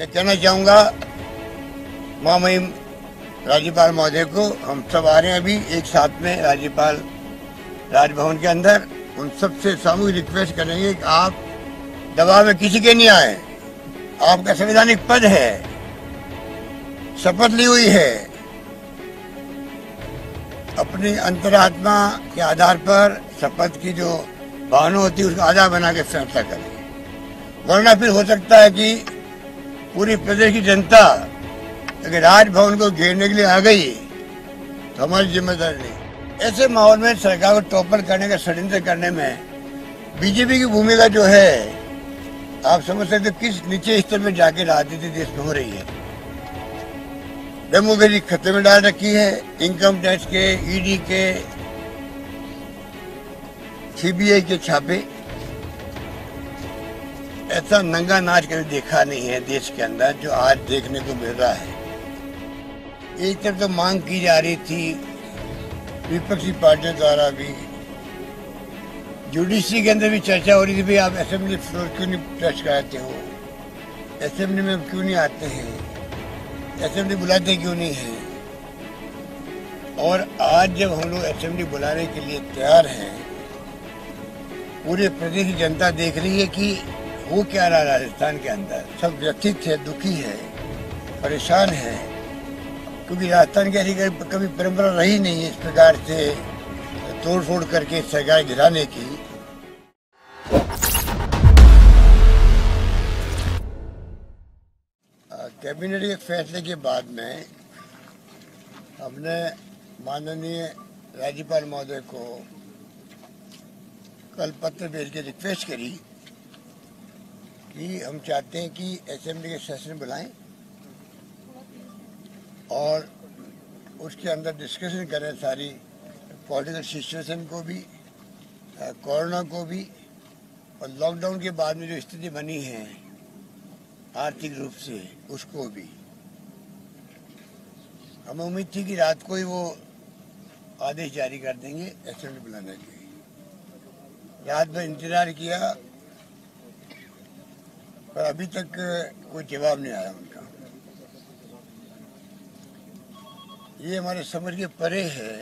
मैं कहना चाहूँगा महामहिम राज्यपाल महोदय को, हम सब आ रहे हैं अभी एक साथ में राज्यपाल राजभवन के अंदर। उन सबसे सामूहिक रिक्वेस्ट करेंगे कि आप दबाव में किसी के नहीं आए। आपका संवैधानिक पद है, शपथ ली हुई है, अपनी अंतरात्मा के आधार पर शपथ की जो भावना होती है उसका आधार बना के फैसला करें, वरना फिर हो सकता है कि पूरी प्रदेश की जनता अगर राजभवन को घेरने के लिए आ गई तो हमारी जिम्मेदारी नहीं। ऐसे माहौल में सरकार को टॉपर करने का षड्यंत्र करने में बीजेपी की भूमिका जो है, आप समझ सकते हो किस नीचे स्तर में जाके राजनीति देश में हो रही है। डेमोक्रेसी खतरे में डाल रखी है। इनकम टैक्स के, ईडी के, सीबीआई के छापे, ऐसा नंगा नाच कभी देखा नहीं है देश के अंदर जो आज देखने को मिल रहा है। एक तरफ तो मांग की जा रही थी विपक्षी पार्टियों द्वारा भी, जुडिशरी के अंदर भी चर्चा हो रही थी, भाई आप असेंबली फ्लोर क्यों नहीं टच कराते हो, असेंबली में क्यों नहीं आते हैं, असेंबली बुलाते क्यों नहीं हैं। और आज जब हम लोग असेंबली बुलाने के लिए तैयार हैं, पूरे प्रदेश की जनता देख रही है कि वो क्या रहा राजस्थान के अंदर। सब व्यथित है, दुखी है, परेशान है, क्योंकि राजस्थान की ऐसी कभी परंपरा रही नहीं है इस प्रकार से तोड़ फोड़ करके सरकार गिराने की। कैबिनेट के फैसले के बाद में हमने माननीय राज्यपाल महोदय को कल पत्र भेज के रिक्वेस्ट करी कि हम चाहते हैं कि असेंबली के सेशन बुलाएं और उसके अंदर डिस्कशन करें सारी पॉलिटिकल सिचुएशन को भी, कोरोना को भी, और लॉकडाउन के बाद में जो स्थिति बनी है आर्थिक रूप से उसको भी। हमें उम्मीद थी कि रात को ही वो आदेश जारी कर देंगे असेंबली बुलाने के। रात भर इंतजार किया पर अभी तक कोई जवाब नहीं आया उनका। ये हमारे समझ के परे है।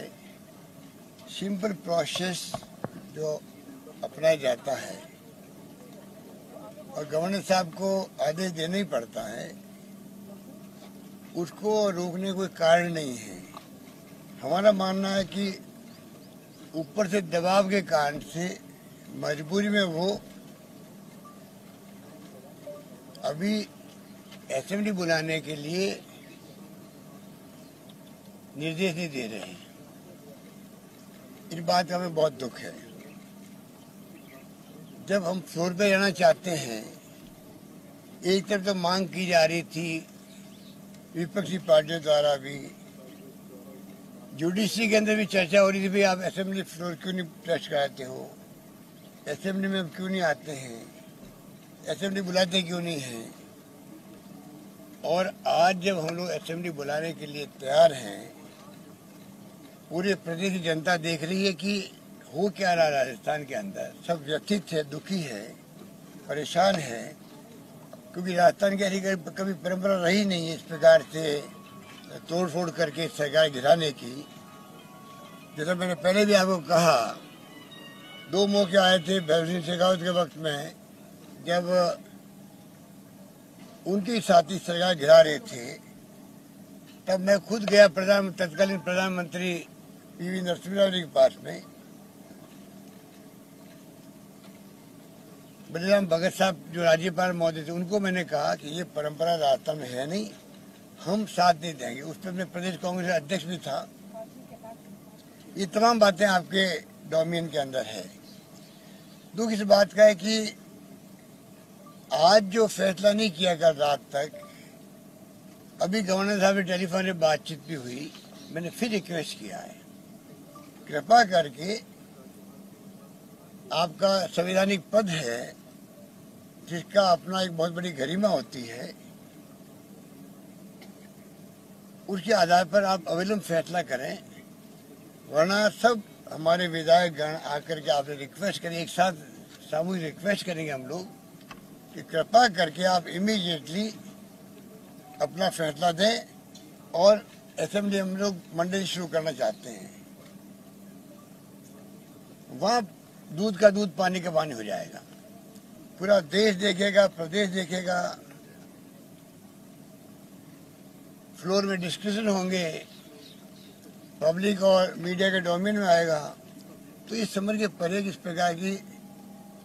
सिंपल प्रोसेस जो अपनाया जाता है और गवर्नर साहब को आदेश देना ही पड़ता है, उसको रोकने कोई कारण नहीं है। हमारा मानना है कि ऊपर से दबाव के कारण से मजबूरी में वो अभी असेंबली बुलाने के लिए निर्देश नहीं दे रहे हैं। इस बात का हमें बहुत दुख है। जब हम फ्लोर पे जाना चाहते हैं, एक तरफ तो मांग की जा रही थी विपक्षी पार्टियों द्वारा भी, जुडिशरी के अंदर भी चर्चा हो रही थी, भाई आप असेंबली फ्लोर क्यों नहीं टच कराते हो, असेंबली में क्यों नहीं आते हैं, असेंबली बुलाते क्यों नहीं हैं। और आज जब हम लोग असेंबली बुलाने के लिए तैयार हैं, पूरे प्रदेश की जनता देख रही है कि हो क्या रहा राजस्थान के अंदर। सब व्यथित है, दुखी है, परेशान है, क्योंकि राजस्थान की ऐसी कभी परंपरा रही नहीं है इस प्रकार से तोड़ फोड़ करके सरकार गिराने की। जैसा मैंने पहले भी आपको कहा, 2 मौके आए थे भैरव सिंह शेखावत के वक्त में, जब उनके साथी सरकार गिरा रहे थे, तब मैं खुद गया तत्कालीन प्रधानमंत्री पीवी नरसिम्हा जी के पास में। बलिराम भगत साहब जो राज्यपाल महोदय थे, उनको मैंने कहा कि ये परंपरा राजस्थान में है नहीं, हम साथ नहीं देंगे। उस पर मैं प्रदेश कांग्रेस अध्यक्ष भी था। ये तमाम बातें आपके डोमेन के अंदर है। दुख इस बात का है कि आज जो फैसला नहीं किया कल रात तक, अभी गवर्नर साहब से टेलीफोन पे बातचीत भी हुई, मैंने फिर रिक्वेस्ट किया है, कृपा करके आपका संवैधानिक पद है जिसका अपना एक बहुत बड़ी गरिमा होती है, उसके आधार पर आप अविलंब फैसला करें, वरना सब हमारे विधायक गण आकर के आपसे रिक्वेस्ट करें, एक साथ सामूहिक रिक्वेस्ट करेंगे हम लोग कि कृपा करके आप इमीडिएटली अपना फैसला दें और असेंबली हम लोग मंडे शुरू करना चाहते हैं। वहाँ दूध का दूध पानी का पानी हो जाएगा। पूरा देश देखेगा, प्रदेश देखेगा, फ्लोर में डिस्कशन होंगे, पब्लिक और मीडिया के डोमेन में आएगा। तो ये समझ के परे किस प्रकार की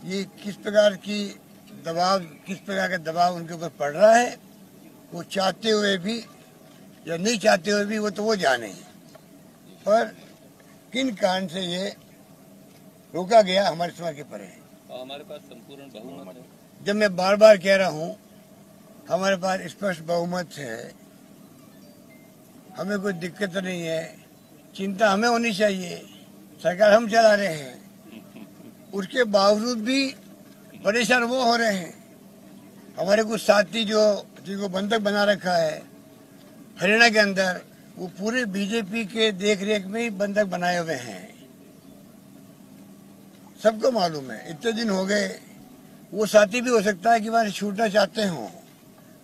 किस प्रकार का दबाव उनके ऊपर पड़ रहा है, वो चाहते हुए भी या नहीं चाहते हुए भी वो जाने। पर किन कारण से ये रोका गया हमारे समझ के परे है। हमारे पास संपूर्ण बहुमत है। जब मैं बार बार कह रहा हूँ हमारे पास स्पष्ट बहुमत है, हमें कोई दिक्कत नहीं है, चिंता हमें होनी चाहिए, सरकार हम चला रहे हैं, उसके बावजूद भी परेशान वो हो रहे हैं। हमारे कुछ साथी जिनको बंधक बना रखा है हरियाणा के अंदर, वो पूरे बीजेपी के देख रेख में ही बंधक बनाए हुए हैं। सबको मालूम है, इतने दिन हो गए। वो साथी भी हो सकता है कि वहां छूटना चाहते हों,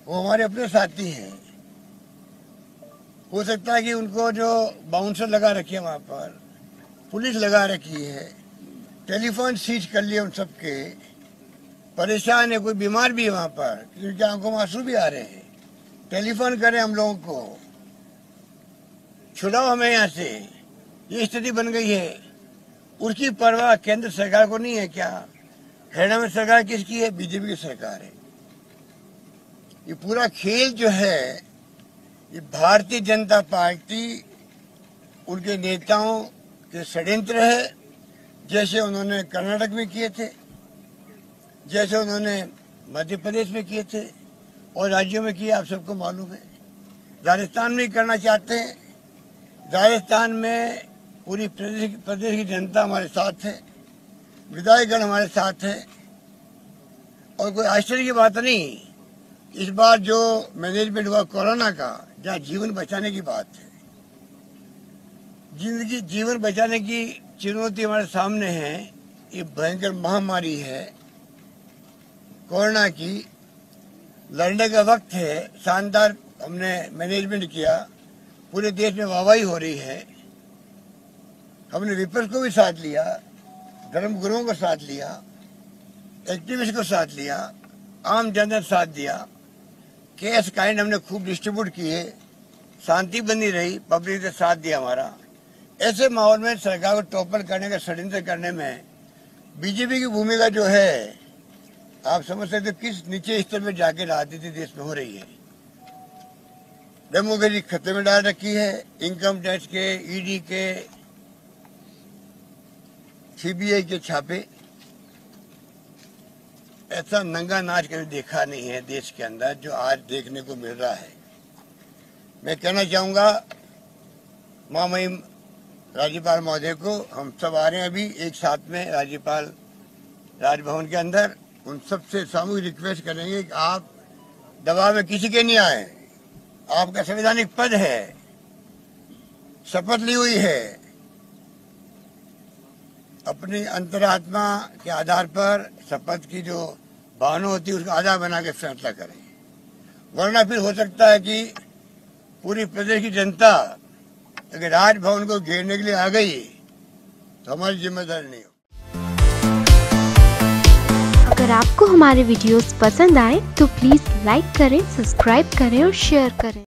वो हमारे अपने साथी हैं। हो सकता है कि उनको जो बाउंसर लगा रखी है वहां पर, पुलिस लगा रखी है, टेलीफोन सीज कर लिए उन सबके, परेशान है, कोई बीमार भी है वहां पर क्योंकि आंखों में आंसू भी आ रहे हैं। टेलीफोन करें हम लोगों को, छुड़ाओ हमें यहाँ से, ये स्थिति बन गई है। उसकी परवाह केंद्र सरकार को नहीं है क्या? हरियाणा में सरकार किसकी है? बीजेपी की सरकार है। ये पूरा खेल जो है ये भारतीय जनता पार्टी उनके नेताओं के षड्यंत्र है, जैसे उन्होंने कर्नाटक में किए थे, जैसे उन्होंने मध्य प्रदेश में किए थे और राज्यों में किए, आप सबको मालूम है। राजस्थान में करना चाहते हैं। राजस्थान में पूरी प्रदेश की जनता हमारे साथ है, विधायकगण हमारे साथ है। और कोई आश्चर्य की बात नहीं, इस बार जो मैनेजमेंट हुआ कोरोना का, जहाँ जीवन बचाने की बात है, जीवन बचाने की चुनौती हमारे सामने है। ये भयंकर महामारी है कोरोना की, लड़ने का वक्त है। शानदार हमने मैनेजमेंट किया, पूरे देश में वाहवाही हो रही है। हमने विपक्ष को भी साथ लिया, धर्म गुरुओं को साथ लिया, एक्टिविस्ट को साथ लिया, आम जनता साथ दिया, कैश काइंड हमने खूब डिस्ट्रीब्यूट किए, शांति बनी रही, पब्लिक ने साथ दिया हमारा। ऐसे माहौल में सरकार को टॉपर करने का षड्यंत्र करने में बीजेपी की भूमिका जो है, आप समझ सकते हो किस नीचे स्तर में जाके राजनीति देश में हो रही है। डेमोक्रेसी खतरे में डाल रखी है। इनकम टैक्स के, ईडी के, सीबीआई के छापे, ऐसा नंगा नाच कभी देखा नहीं है देश के अंदर जो आज देखने को मिल रहा है। मैं कहना चाहूंगा महामहिम राज्यपाल महोदय को, हम सब आ रहे हैं अभी एक साथ में राज्यपाल राजभवन के अंदर, उन सबसे सामूहिक रिक्वेस्ट करेंगे कि आप दबाव में किसी के नहीं आए। आपका संवैधानिक पद है, शपथ ली हुई है, अपनी अंतरात्मा के आधार पर शपथ की जो भावना होती है उसका आधार बना के फैसला करें। वरना फिर हो सकता है कि पूरी प्रदेश की जनता अगर राजभवन को घेरने के लिए आ गई तो हमारी जिम्मेदारी नहीं हो। अगर आपको हमारे वीडियोस पसंद आए तो प्लीज लाइक करें, सब्सक्राइब करें और शेयर करें।